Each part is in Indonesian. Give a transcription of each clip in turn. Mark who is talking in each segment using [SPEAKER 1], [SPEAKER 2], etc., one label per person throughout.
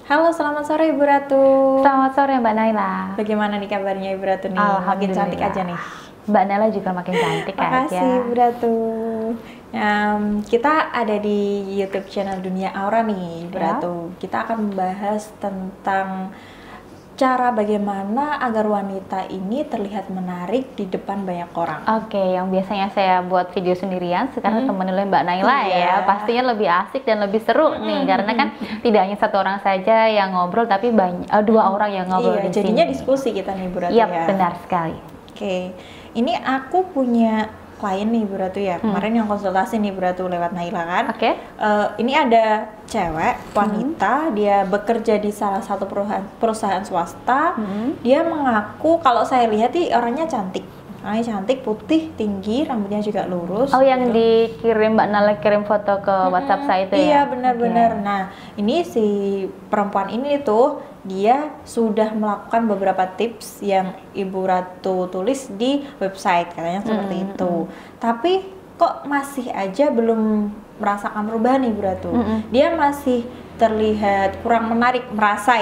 [SPEAKER 1] Halo, selamat sore Ibu Ratu.
[SPEAKER 2] Selamat sore Mbak Naila.
[SPEAKER 1] Bagaimana nih kabarnya Ibu Ratu nih? Makin cantik aja nih.
[SPEAKER 2] Mbak Naila juga makin cantik aja.
[SPEAKER 1] Makasih Ibu Ratu. Kita ada di YouTube channel Dunia Aura nih Ibu Ratu. Kita akan membahas tentang cara bagaimana agar wanita ini terlihat menarik di depan banyak orang.
[SPEAKER 2] Oke, yang biasanya saya buat video sendirian, sekarang temenin oleh Mbak Naila ya. Pastinya lebih asik dan lebih seru nih, karena kan tidak hanya satu orang saja yang ngobrol, tapi banyak dua orang yang ngobrol di
[SPEAKER 1] jadinya
[SPEAKER 2] sini.
[SPEAKER 1] Diskusi kita nih Bu Ratu
[SPEAKER 2] ya.
[SPEAKER 1] Benar
[SPEAKER 2] Sekali.
[SPEAKER 1] Oke, ini aku punya klien nih Bu Ratu ya. Kemarin yang konsultasi nih Bu Ratu lewat Naila kan. Ini ada cewek wanita, dia bekerja di salah satu perusahaan swasta. Dia mengaku kalau saya lihat sih orangnya cantik. Orangnya cantik, putih, tinggi, rambutnya juga lurus.
[SPEAKER 2] Oh, yang dikirim Mbak Naila kirim foto ke WhatsApp saya itu ya?
[SPEAKER 1] Iya, benar-benar. Nah, ini si perempuan ini tuh dia sudah melakukan beberapa tips yang Ibu Ratu tulis di website, katanya seperti itu. Tapi kok masih aja belum merasakan perubahan Ibu Ratu. Dia masih terlihat kurang menarik, merasa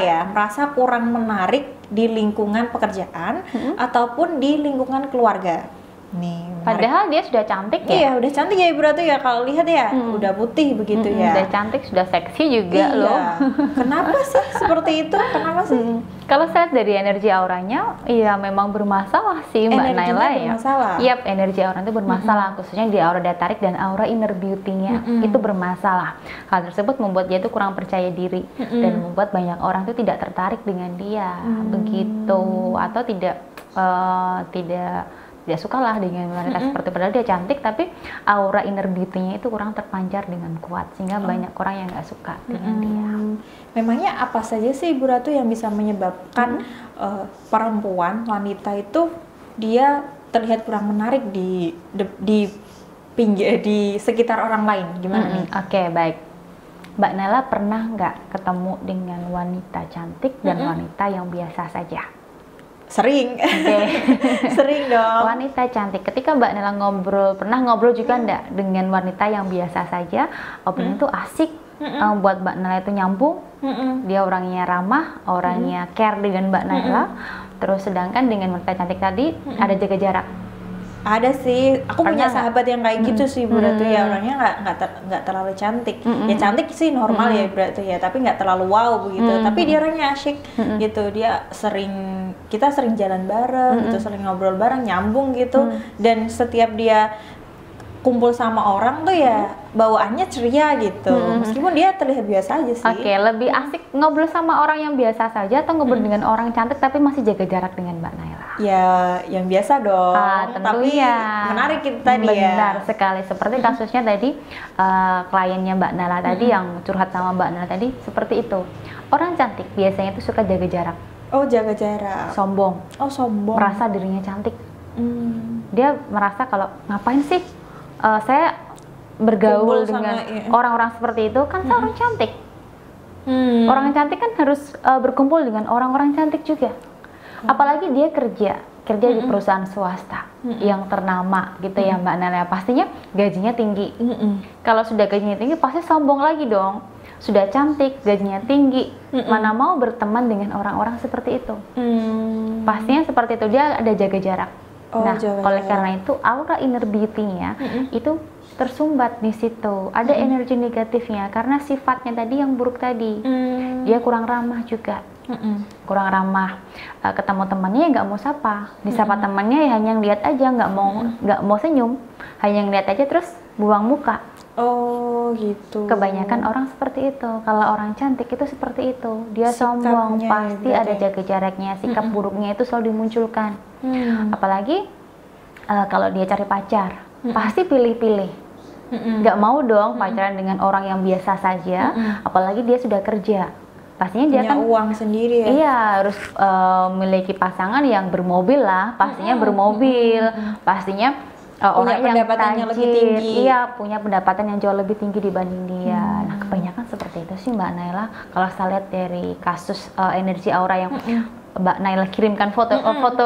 [SPEAKER 1] kurang menarik di lingkungan pekerjaan ataupun di lingkungan keluarga. Nih,
[SPEAKER 2] padahal dia sudah cantik ya?
[SPEAKER 1] Iya, udah cantik ya Ibu Ratu ya, kalau lihat ya, udah putih begitu ya.
[SPEAKER 2] Udah cantik, sudah seksi juga loh.
[SPEAKER 1] Kenapa sih seperti itu? Kenapa sih?
[SPEAKER 2] Kalau saya lihat dari energi auranya, ya memang bermasalah sih Mbak Naila ya. Yap, energi aura itu bermasalah, khususnya di aura daya tarik dan aura inner beauty-nya itu bermasalah. Hal tersebut membuat dia itu kurang percaya diri dan membuat banyak orang itu tidak tertarik dengan dia, begitu, atau tidak suka lah dengan wanita seperti, padahal dia cantik tapi aura inner beauty-nya itu kurang terpancar dengan kuat, sehingga banyak orang yang nggak suka dengan dia.
[SPEAKER 1] Memangnya apa saja sih Ibu Ratu yang bisa menyebabkan perempuan, wanita itu dia terlihat kurang menarik di sekitar orang lain? Gimana nih?
[SPEAKER 2] Oke, baik. Mbak Naila pernah nggak ketemu dengan wanita cantik dan wanita yang biasa saja?
[SPEAKER 1] Sering. Sering dong.
[SPEAKER 2] Wanita cantik, ketika Mbak Naila pernah ngobrol juga enggak dengan wanita yang biasa saja, obrolannya itu asik, buat Mbak Naila itu nyambung, dia orangnya ramah, orangnya care dengan Mbak Naila, terus sedangkan dengan wanita cantik tadi ada jaga jarak.
[SPEAKER 1] Ada sih, aku punya sahabat yang kayak gitu sih Bu Ratu ya, orangnya nggak terlalu cantik, ya cantik sih normal ya Bu Ratu ya, tapi nggak terlalu wow begitu, tapi dia orangnya asyik gitu, kita sering jalan bareng gitu, sering ngobrol bareng, nyambung gitu, dan setiap dia kumpul sama orang tuh ya bawaannya ceria gitu, meskipun dia terlihat biasa aja sih.
[SPEAKER 2] Oke, lebih asik ngobrol sama orang yang biasa saja atau ngobrol dengan orang cantik tapi masih jaga jarak dengan Mbak Naila?
[SPEAKER 1] Ya, yang biasa dong. Tapi menarik kita tadi ya.
[SPEAKER 2] Benar sekali, seperti kasusnya tadi kliennya Mbak Naila tadi yang curhat sama Mbak Naila tadi seperti itu. Orang cantik biasanya itu suka jaga jarak.
[SPEAKER 1] Oh, jaga jarak.
[SPEAKER 2] Sombong.
[SPEAKER 1] Oh, sombong.
[SPEAKER 2] Merasa dirinya cantik. Dia merasa kalau ngapain sih saya bergaul dengan orang-orang seperti itu, kan saya orang cantik. Orang cantik kan harus berkumpul dengan orang-orang cantik juga. Apalagi dia kerja di perusahaan swasta yang ternama gitu ya Mbak Naila, pastinya gajinya tinggi. Kalau sudah gajinya tinggi pasti sombong lagi dong. Sudah cantik, gajinya tinggi, mana mau berteman dengan orang-orang seperti itu. Pastinya seperti itu, dia ada jaga jarak. Oleh karena itu aura inner beauty-nya itu tersumbat di situ. Ada energi negatifnya karena sifatnya tadi yang buruk tadi. Dia kurang ramah juga. Kurang ramah, ketemu temannya nggak mau sapa, disapa temannya ya hanya lihat aja, nggak mau senyum, hanya lihat aja terus buang muka.
[SPEAKER 1] Oh gitu.
[SPEAKER 2] Kebanyakan orang seperti itu. Kalau orang cantik itu seperti itu, dia sombong, pasti ada jaga jaraknya, sikap buruknya itu selalu dimunculkan. Apalagi kalau dia cari pacar, pasti pilih-pilih, nggak mau dong pacaran dengan orang yang biasa saja, apalagi dia sudah kerja. Pastinya dia
[SPEAKER 1] punya uang sendiri ya.
[SPEAKER 2] Iya, harus memiliki pasangan yang bermobil lah, pastinya bermobil, pastinya orang yang tajir, lebih tinggi. Iya, punya pendapatan yang jauh lebih tinggi dibanding dia. Nah, kebanyakan seperti itu sih Mbak Naila. Kalau saya lihat dari kasus energi aura yang Mbak Naila kirimkan foto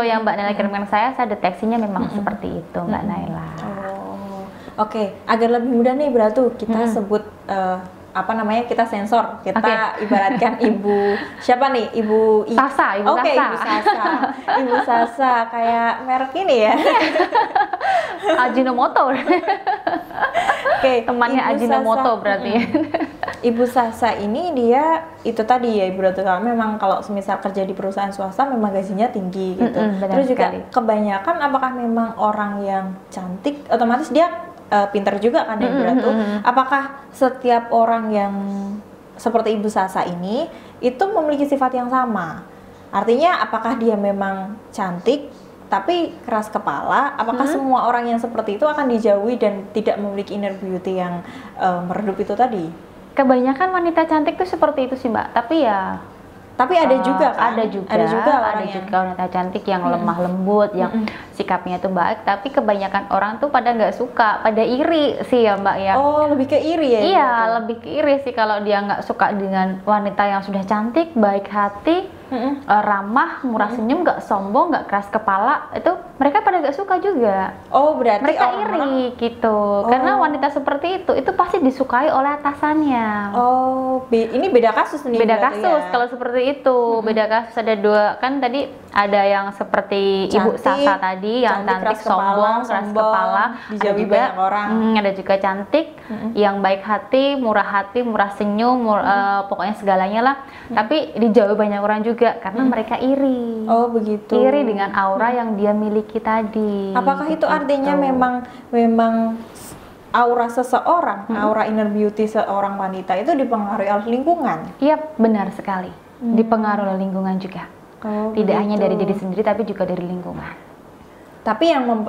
[SPEAKER 2] yang Mbak Naila kirimkan saya deteksinya memang seperti itu Mbak Naila.
[SPEAKER 1] Oke, agar lebih mudah nih Bratu, kita sebut apa namanya, kita sensor, kita ibaratkan ibu siapa nih, ibu
[SPEAKER 2] Sasa, ibu
[SPEAKER 1] Oke,
[SPEAKER 2] Sasa.
[SPEAKER 1] ibu Sasa, ibu Sasa kayak merek ini ya.
[SPEAKER 2] Ajinomoto.
[SPEAKER 1] Oke,
[SPEAKER 2] Temannya
[SPEAKER 1] Ibu
[SPEAKER 2] Ajinomoto
[SPEAKER 1] Sasa,
[SPEAKER 2] berarti.
[SPEAKER 1] Ibu Sasa ini dia itu tadi ya Ibu Ratu, kalau memang kalau semisal kerja di perusahaan swasta memang gajinya tinggi gitu.
[SPEAKER 2] Benar
[SPEAKER 1] Terus juga
[SPEAKER 2] sekali.
[SPEAKER 1] kebanyakan apakah memang orang yang cantik otomatis dia pinter juga kan ya Ibu Ratu? Apakah setiap orang yang seperti Ibu Sasa ini itu memiliki sifat yang sama? Artinya apakah dia memang cantik tapi keras kepala? Apakah semua orang yang seperti itu akan dijauhi dan tidak memiliki inner beauty yang meredup itu tadi?
[SPEAKER 2] Kebanyakan wanita cantik tuh seperti itu sih Mbak, tapi ya
[SPEAKER 1] ada juga kan?
[SPEAKER 2] Ada juga
[SPEAKER 1] orang yang
[SPEAKER 2] wanita cantik yang lemah lembut, yang sikapnya tuh baik, tapi kebanyakan orang tuh pada nggak suka, pada iri sih ya Mbak ya.
[SPEAKER 1] Oh, lebih ke iri ya?
[SPEAKER 2] Iya,
[SPEAKER 1] gitu.
[SPEAKER 2] lebih ke iri sih kalau dia nggak suka dengan wanita yang sudah cantik, baik hati, ramah, murah senyum, nggak sombong, nggak keras kepala, itu mereka pada nggak suka juga.
[SPEAKER 1] Oh, berarti
[SPEAKER 2] Mereka iri gitu, karena wanita seperti itu pasti disukai oleh atasannya.
[SPEAKER 1] Oh, ini beda kasus nih.
[SPEAKER 2] Beda
[SPEAKER 1] berarti
[SPEAKER 2] kasus
[SPEAKER 1] ya?
[SPEAKER 2] kalau seperti itu. Beda kasus, ada dua kan, tadi ada yang seperti Ibu
[SPEAKER 1] Cantik,
[SPEAKER 2] Sasa tadi yang cantik,
[SPEAKER 1] keras kepala,
[SPEAKER 2] sombong, keras kepala,
[SPEAKER 1] dijauhi
[SPEAKER 2] juga
[SPEAKER 1] banyak orang.
[SPEAKER 2] ada juga cantik yang baik hati, murah senyum, pokoknya segalanya lah. Tapi dijauhi banyak orang juga karena mereka iri.
[SPEAKER 1] Oh, begitu.
[SPEAKER 2] Iri dengan aura yang dia miliki tadi.
[SPEAKER 1] Apakah itu artinya memang aura seseorang, aura inner beauty seorang wanita itu dipengaruhi oleh lingkungan?
[SPEAKER 2] Iya, benar sekali. Dipengaruhi oleh lingkungan juga.
[SPEAKER 1] Oh,
[SPEAKER 2] Tidak hanya
[SPEAKER 1] begitu.
[SPEAKER 2] dari diri sendiri tapi juga dari lingkungan.
[SPEAKER 1] Tapi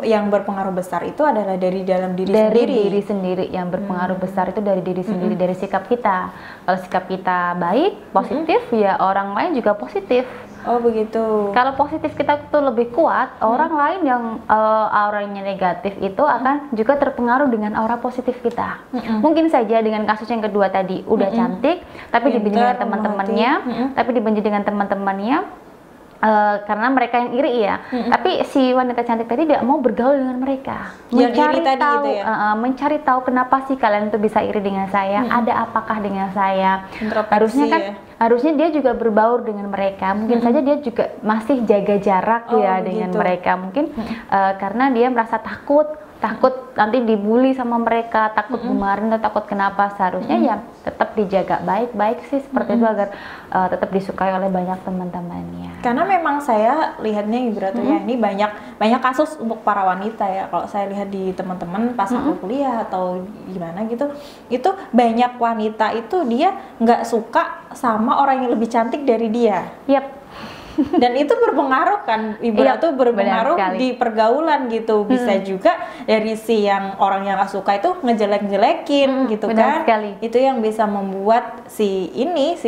[SPEAKER 1] yang berpengaruh besar itu adalah dari dalam diri
[SPEAKER 2] Dari
[SPEAKER 1] sendiri.
[SPEAKER 2] diri sendiri yang berpengaruh besar itu dari diri sendiri, dari sikap kita. Kalau sikap kita baik, positif, ya orang lain juga positif.
[SPEAKER 1] Oh, begitu.
[SPEAKER 2] Kalau positif kita tuh lebih kuat, orang lain yang auranya negatif itu akan juga terpengaruh dengan aura positif kita. Mungkin saja dengan kasus yang kedua tadi udah cantik, tapi dibenci dengan teman-temannya, karena mereka yang iri ya. Tapi si wanita cantik tadi tidak mau bergaul dengan mereka.
[SPEAKER 1] Yang iri tadi itu ya?
[SPEAKER 2] Mencari tahu kenapa sih kalian tuh bisa iri dengan saya? Ada apakah dengan saya?
[SPEAKER 1] Introspeksi
[SPEAKER 2] Harusnya dia juga berbaur dengan mereka. Mungkin saja dia juga masih jaga jarak dengan mereka. Mungkin karena dia merasa takut nanti dibully sama mereka, takut dimarahin atau takut kenapa. Seharusnya ya tetap dijaga baik-baik sih seperti itu agar tetap disukai oleh banyak teman-temannya.
[SPEAKER 1] Karena memang saya lihatnya Ibu Ratu ya, ini banyak kasus untuk para wanita ya. Kalau saya lihat di teman-teman pas aku kuliah atau gimana gitu, itu banyak wanita itu dia nggak suka sama orang yang lebih cantik dari dia.
[SPEAKER 2] Yap.
[SPEAKER 1] Dan itu berpengaruh kan Ibu Ratu, berpengaruh di pergaulan gitu. Bisa juga dari si yang orang yang gak suka itu ngejelek-jelekin gitu kan.
[SPEAKER 2] Sekali.
[SPEAKER 1] Itu yang bisa membuat si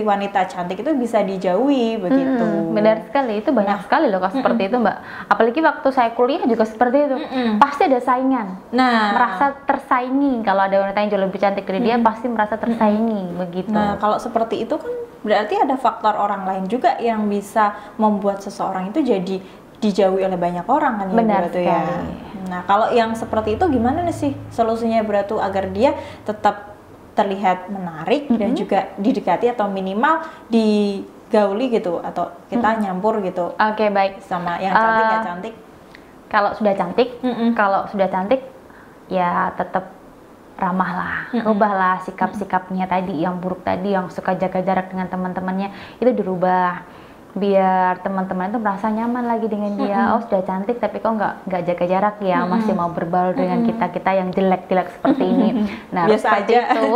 [SPEAKER 1] wanita cantik itu bisa dijauhi begitu.
[SPEAKER 2] Benar sekali, itu banyak sekali loh kalau seperti itu Mbak. Apalagi waktu saya kuliah juga seperti itu. Pasti ada saingan. Merasa tersaingi. Kalau ada wanita yang jauh lebih cantik dari dia pasti merasa tersaingi begitu.
[SPEAKER 1] Nah, kalau seperti itu kan berarti ada faktor orang lain juga yang bisa membuat seseorang itu jadi dijauhi oleh banyak orang kan ya
[SPEAKER 2] Benar
[SPEAKER 1] Ibu Ratu ya. Nah, kalau yang seperti itu gimana nih sih solusinya Ibu Ratu agar dia tetap terlihat menarik dan juga didekati atau minimal digauli gitu atau kita nyampur gitu.
[SPEAKER 2] Oke, baik.
[SPEAKER 1] Sama yang cantik nggak cantik.
[SPEAKER 2] Kalau sudah cantik ya tetap ramah lah, rubahlah sikap-sikapnya tadi yang buruk tadi, yang suka jaga jarak dengan teman-temannya itu dirubah biar teman-teman itu merasa nyaman lagi dengan dia. Oh, sudah cantik tapi kok nggak jaga jarak ya, masih mau berbaur dengan kita yang jelek-jelek seperti ini. Nah,
[SPEAKER 1] biasa
[SPEAKER 2] seperti
[SPEAKER 1] aja
[SPEAKER 2] itu.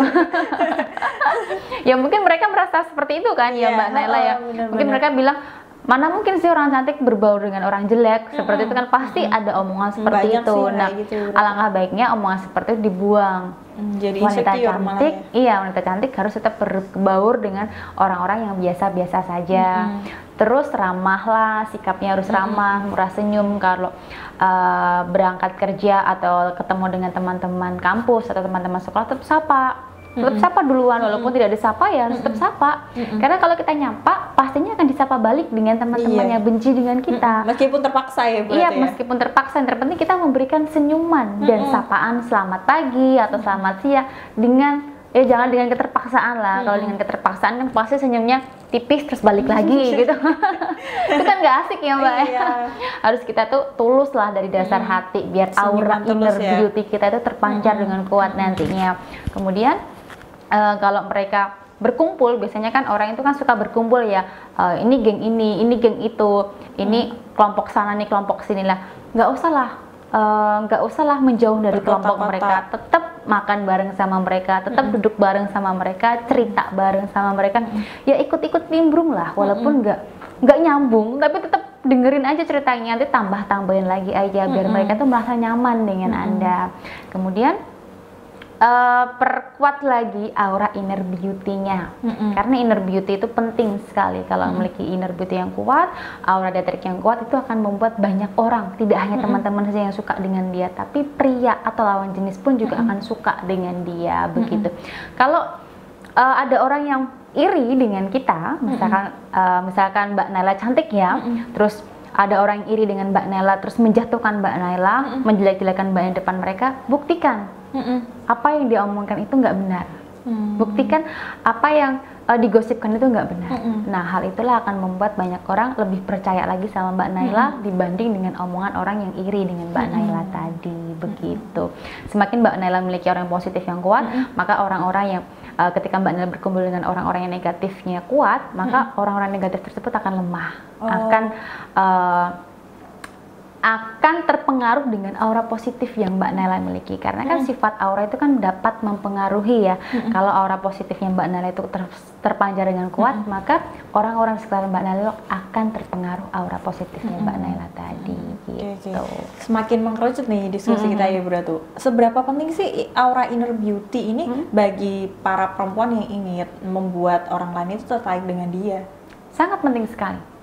[SPEAKER 2] Ya mungkin mereka merasa seperti itu kan ya Mbak Naila ya. Mungkin mereka bilang, mana mungkin sih orang cantik berbaur dengan orang jelek seperti itu kan, pasti ada omongan seperti
[SPEAKER 1] banyak
[SPEAKER 2] itu.
[SPEAKER 1] Sih,
[SPEAKER 2] nah
[SPEAKER 1] gitu,
[SPEAKER 2] alangkah baiknya omongan seperti itu dibuang.
[SPEAKER 1] Jadi
[SPEAKER 2] Wanita cantik
[SPEAKER 1] ya?
[SPEAKER 2] wanita cantik harus tetap berbaur dengan orang-orang yang biasa-biasa saja. Terus ramah lah, sikapnya harus ramah, murah senyum. Kalau berangkat kerja atau ketemu dengan teman-teman kampus atau teman-teman sekolah, tetap sapa duluan, walaupun tidak disapa ya harus tetap sapa. Karena kalau kita nyapa pastinya akan disapa balik dengan teman-teman yang benci dengan kita.
[SPEAKER 1] Meskipun terpaksa ya berarti.
[SPEAKER 2] Iya, meskipun terpaksa. Yang terpenting kita memberikan senyuman dan sapaan selamat pagi atau selamat siang dengan ya jangan dengan keterpaksaan lah. Kalau dengan keterpaksaan kan pasti senyumnya tipis terus balik lagi gitu. Itu kan nggak asik ya Mbak.
[SPEAKER 1] Iya.
[SPEAKER 2] Harus kita tuh tulus lah dari dasar hati biar aura inner beauty kita itu terpancar dengan kuat nantinya. Kemudian kalau mereka berkumpul, biasanya kan orang itu kan suka berkumpul ya, ini geng ini geng itu, ini kelompok sana nih kelompok sini lah. Nggak usah lah menjauh dari kelompok mereka, tetap makan bareng sama mereka, tetap duduk bareng sama mereka, cerita bareng sama mereka, ya ikut-ikut nimbrung lah, walaupun nggak nyambung, tapi tetap dengerin aja ceritanya, nanti tambahin lagi aja biar mereka tuh merasa nyaman dengan Anda. Kemudian perkuat lagi aura inner beauty-nya, karena inner beauty itu penting sekali. Kalau memiliki inner beauty yang kuat, aura daterik yang kuat itu akan membuat banyak orang, tidak hanya teman-teman saja yang suka dengan dia, tapi pria atau lawan jenis pun juga akan suka dengan dia, begitu. Kalau ada orang yang iri dengan kita, misalkan Mbak Naila cantik ya, terus ada orang yang iri dengan Mbak Naila terus menjatuhkan Mbak Naila, menjelek-jelekan Mbak Naila depan mereka, buktikan apa yang diomongkan itu nggak benar. Buktikan apa yang digosipkan itu nggak benar. Nah, hal itulah akan membuat banyak orang lebih percaya lagi sama Mbak Naila dibanding dengan omongan orang yang iri dengan Mbak Naila tadi, begitu. Semakin Mbak Naila memiliki orang yang positif yang kuat, maka orang-orang yang ketika Mbak Naila berkumpul dengan orang-orang yang negatifnya kuat, maka orang-orang negatif tersebut akan lemah, akan terpengaruh dengan aura positif yang Mbak Naila miliki. Karena kan sifat aura itu kan dapat mempengaruhi ya. Kalau aura positif yang Mbak Naila itu terpancar dengan kuat, maka orang-orang sekitar Mbak Naila akan terpengaruh aura positifnya Mbak Naila tadi. Gitu.
[SPEAKER 1] Semakin mengkerucut nih diskusi kita ya Bro tuh. Seberapa penting sih aura inner beauty ini bagi para perempuan yang ingin membuat orang lain itu tertarik dengan dia?
[SPEAKER 2] Sangat penting sekali.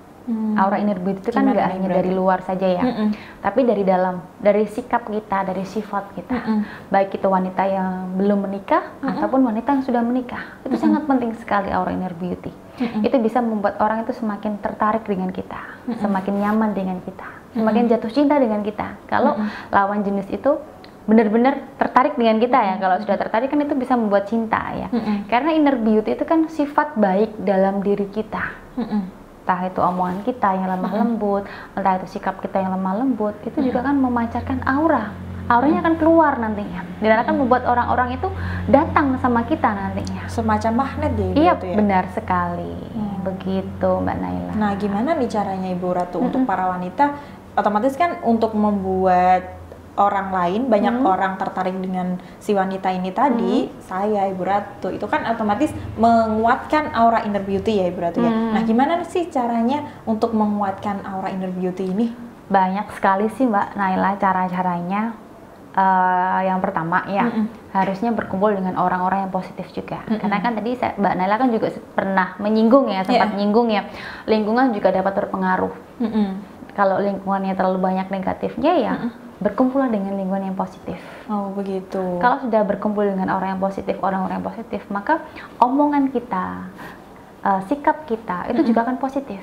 [SPEAKER 2] Aura inner beauty itu kan nggak hanya dari luar saja ya, tapi dari dalam, dari sikap kita, dari sifat kita. Baik itu wanita yang belum menikah ataupun wanita yang sudah menikah, itu sangat penting sekali aura inner beauty. Itu bisa membuat orang itu semakin tertarik dengan kita, semakin nyaman dengan kita, semakin jatuh cinta dengan kita. Kalau lawan jenis itu benar-benar tertarik dengan kita ya, kalau sudah tertarik kan itu bisa membuat cinta ya. Karena inner beauty itu kan sifat baik dalam diri kita. Entah itu omongan kita yang lemah lembut, entah itu sikap kita yang lemah lembut, itu juga kan memancarkan aura. Auranya akan keluar nantinya, dan akan membuat orang-orang itu datang sama kita nantinya.
[SPEAKER 1] Semacam magnet ya Ibu
[SPEAKER 2] Iya,
[SPEAKER 1] Ratu ya?
[SPEAKER 2] benar sekali. Begitu Mbak Naila.
[SPEAKER 1] Nah, gimana nih caranya Ibu Ratu untuk para wanita? Otomatis kan untuk membuat orang lain, banyak orang tertarik dengan si wanita ini tadi, saya Ibu Ratu, itu kan otomatis menguatkan aura inner beauty ya Ibu Ratu ya. Nah, gimana sih caranya untuk menguatkan aura inner beauty ini?
[SPEAKER 2] Banyak sekali sih Mbak Naila cara-caranya. Yang pertama ya, harusnya berkumpul dengan orang-orang yang positif juga. Karena kan tadi Mbak Naila kan juga pernah menyinggung ya, sempat menyinggung ya, lingkungan juga dapat berpengaruh. Kalau lingkungannya terlalu banyak negatifnya ya, berkumpullah dengan lingkungan yang positif.
[SPEAKER 1] Oh begitu.
[SPEAKER 2] Kalau sudah berkumpul dengan orang yang positif, orang-orang yang positif, maka omongan kita, sikap kita itu juga akan positif.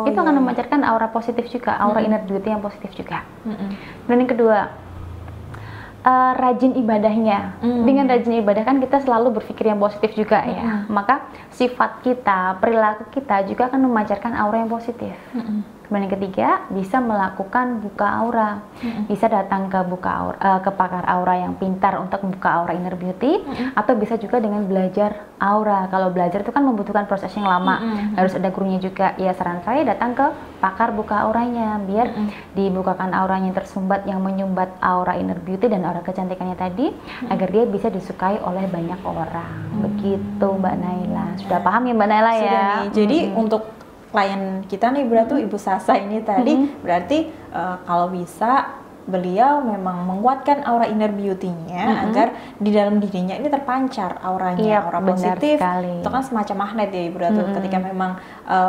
[SPEAKER 2] Itu akan memancarkan aura positif juga, aura inner beauty yang positif juga. Dan yang kedua, rajin ibadahnya. Dengan rajin ibadah kan kita selalu berpikir yang positif juga ya. Maka sifat kita, perilaku kita juga akan memancarkan aura yang positif. Kemudian yang ketiga, bisa melakukan buka aura. Bisa datang ke ke pakar aura yang pintar untuk membuka aura inner beauty, atau bisa juga dengan belajar aura. Kalau belajar itu kan membutuhkan proses yang lama, harus ada gurunya juga. Ya, saran saya datang ke pakar buka auranya, biar dibukakan auranya yang tersumbat, yang menyumbat aura inner beauty dan aura kecantikannya tadi, agar dia bisa disukai oleh banyak orang. Begitu Mbak Naila. Sudah paham ya Mbak Naila ya?
[SPEAKER 1] Sudah nih. Jadi untuk klien kita nih Ibu Ratu, Ibu Sasa ini tadi berarti kalau bisa beliau memang menguatkan aura inner beauty-nya agar di dalam dirinya ini terpancar auranya, aura positif. Itu kan semacam magnet ya Ibu Ratu. Ketika memang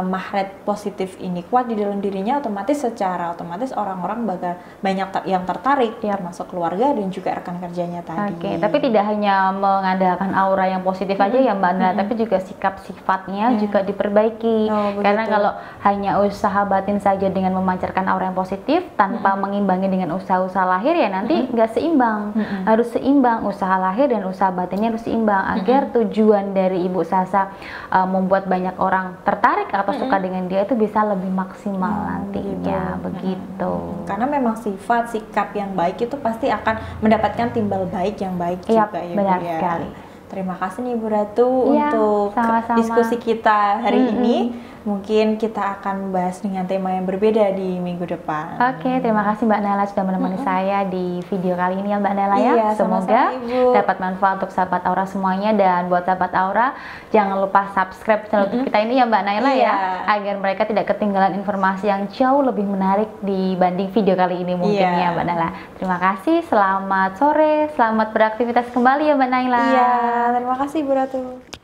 [SPEAKER 1] magnet positif ini kuat di dalam dirinya, otomatis secara otomatis orang-orang bakal banyak yang tertarik, termasuk keluarga dan juga rekan kerjanya tadi.
[SPEAKER 2] Tapi tidak hanya mengandalkan aura yang positif aja ya Mbak Nela, tapi juga sikap sifatnya juga diperbaiki. Karena kalau hanya usaha batin saja dengan memancarkan aura yang positif tanpa mengimbangi dengan usaha usaha-usaha lahir ya nanti nggak seimbang. Harus seimbang, usaha lahir dan usaha batinnya harus seimbang agar tujuan dari Ibu Sasa membuat banyak orang tertarik atau suka dengan dia itu bisa lebih maksimal nantinya begitu.
[SPEAKER 1] Karena memang sifat sikap yang baik itu pasti akan mendapatkan timbal baik yang baik juga ya,
[SPEAKER 2] benar
[SPEAKER 1] Bu ya.
[SPEAKER 2] sekali.
[SPEAKER 1] Terima kasih nih Bu Ratu untuk
[SPEAKER 2] sama-sama.
[SPEAKER 1] diskusi kita hari ini. Mungkin kita akan bahas dengan tema yang berbeda di minggu depan.
[SPEAKER 2] Oke, terima kasih Mbak Nela sudah menemani saya di video kali ini ya Mbak Nela ya.
[SPEAKER 1] Iya,
[SPEAKER 2] Semoga
[SPEAKER 1] sama-sama,
[SPEAKER 2] dapat manfaat untuk sahabat Aura semuanya, dan buat sahabat Aura jangan lupa subscribe channel kita ini ya Mbak Nela ya, agar mereka tidak ketinggalan informasi yang jauh lebih menarik dibanding video kali ini mungkin ya Mbak Nela. Terima kasih, selamat sore, selamat beraktivitas kembali ya Mbak Nela.
[SPEAKER 1] Iya, terima kasih Bu Ratu.